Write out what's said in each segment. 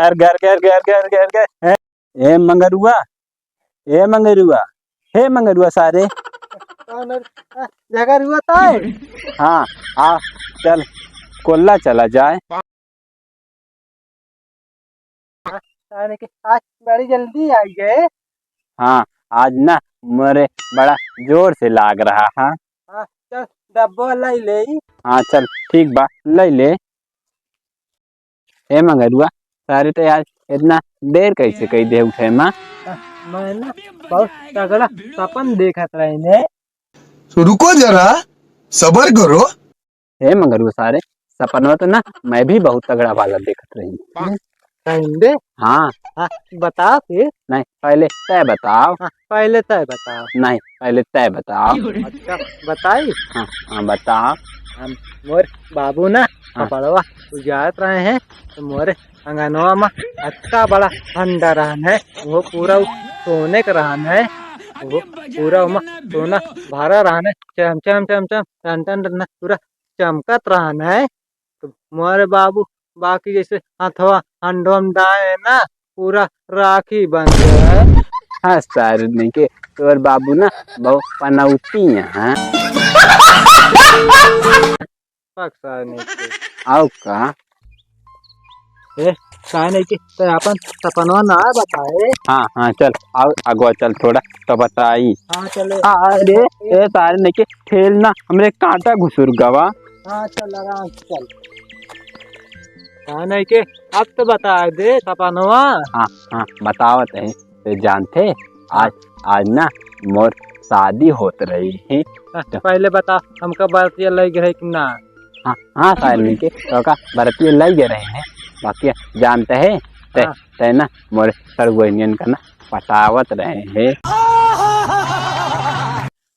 घर घर घर घर घर घर घर ए मंगरुआ, ए मंगरुआ, हे मंगरुआ सारे। जगह हुआ था। हाँ आ चल कोल्ला चला जाए। आज बड़ी जल्दी आई गए। हाँ आज ना मेरे बड़ा जोर से लाग रहा है। हाँ चल डब्बो लाई ले। हाँ चल ठीक बा ले ले। ए मंगरुआ सारे तो यार इतना देर कैसे कही दे उठे माँ। मैं ना बहुत तगड़ा सपन देखत रही ने। तो रुको जरा सबर करो। हे मंगरुआ सारे सपनवा तो ना मैं भी बहुत तगड़ा वाला देखत रही। कहेंगे हाँ हाँ बता फिर। नहीं पहले तय बताओ। हाँ पहले तय बताओ। नहीं पहले तय बताओ। अच्छा बताई। हाँ हाँ बताओ। हम मोर बाबू ना हाँ। बड़वा उजात रहे हैं तो मोरे अंगनवा में अच्छा बड़ा हंडा रहन है। वो पूरा सोने का रहन है। वो पूरा उमा सोना भरा रहन है। चम चम चम चम टन टन टन पूरा चमकत रहन है। तो मोरे बाबू बाकी जैसे हथवा हंडोम डाए ना पूरा राखी बन गया। हाँ सर नहीं के तोर बाबू ना बहुत पनौती है। पक्का नहीं के। आओ का ए काय नहीं के तो अपन सपनवा ना बताए। हाँ हाँ चल आओ अगवा चल थोड़ा तो बताई। हाँ चले। अरे ए सारे नहीं के खेल ना हमरे कांटा घुसुर गवा। हाँ चल आराम से चल। हाँ नहीं के अब तो बता दे सपनवा। हाँ हाँ बतावत है तो जानते आज आज ना मोर शादी होत रही है। पहले बता हमका बरतिया लग रहे कि ना। हाँ हाँ सारे नहीं के तो का बरतिये लग रहे हैं। बाकी जानते हैं ते ना मोर सरगोनियन का ना पटावत रहे हैं।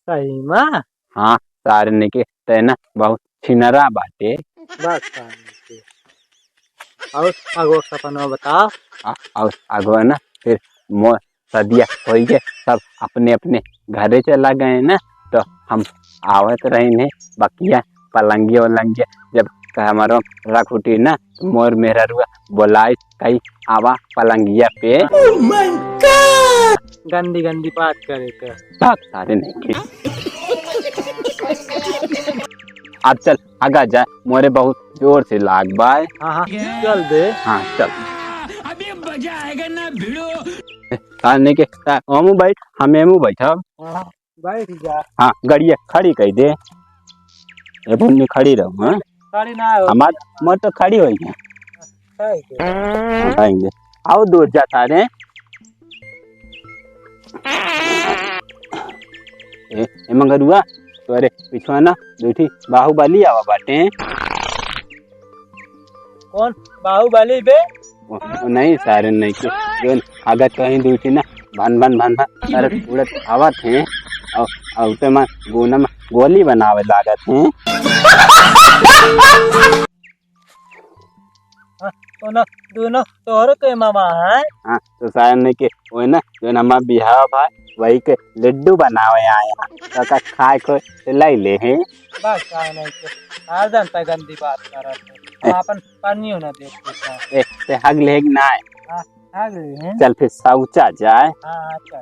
सही माँ। हाँ सारे ने के ते ना बहुत छिनरा बाटे। बस और अगो सपनवा बताओ। और अगवा ना फिर मोर सदिया हो गए सब अपने अपने घरे चला गए ना तो हम आवत रहे ने बकिया पलंगिया वलंगिया जब हमारो रख उठी ना तो मोर मेरा रुआ बोलाई कई आवा पलंगिया पे। Oh my God! गंदी गंदी बात करे थे। सारे नहीं के अब चल आगा जा मोरे बहुत जोर से लाग बाय। हाँ हाँ चल दे। हाँ चल अभी मजा आएगा ना भिड़ो। सारे के हमू बैठ हमें बैठा। बैठ जा। हाँ गड़िया खड़ी कही दे ये बुन्नी खड़ी रहूँ। हाँ खड़ी ना हो। हमार मोर तो खड़ी हो गया। खाएंगे आओ दूर जा सारे। ए मंगरुआ तोरे पिछवा ना दूठी बाहुबली आवा बाटे। कौन बाहुबली बे। नहीं सारे नहीं के जोन अगर कहीं दूठी ना भन भन भन भन सारे उड़त आवत हैं और ते में गोना में गोली बनावे लागत हैं। दोनों तोहर के मामा है। हाँ तो सारे नहीं के वो ना जो हमारा बिहाव भाई वही के लड्डू बनावे आया तो का खाए को लाई ले हैं। बस काय नहीं के हर जनता गंदी बात करत है। अपन पानी ना देख ए ते हग लेग ना है। हाँ हाँ हैं। चल फिर शौचा जाए। हाँ चल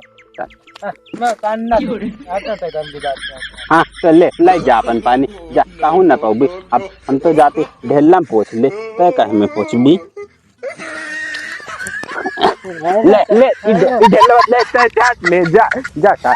मैं कान्ना आता तो गंदी बात करता। हाँ तो ले जा अपन पानी जा कहूँ ना पाऊँ अब हम तो जाते ढेला पोछ ले तो कहीं में पोछ भी ले ले ढेला ले जा जा जा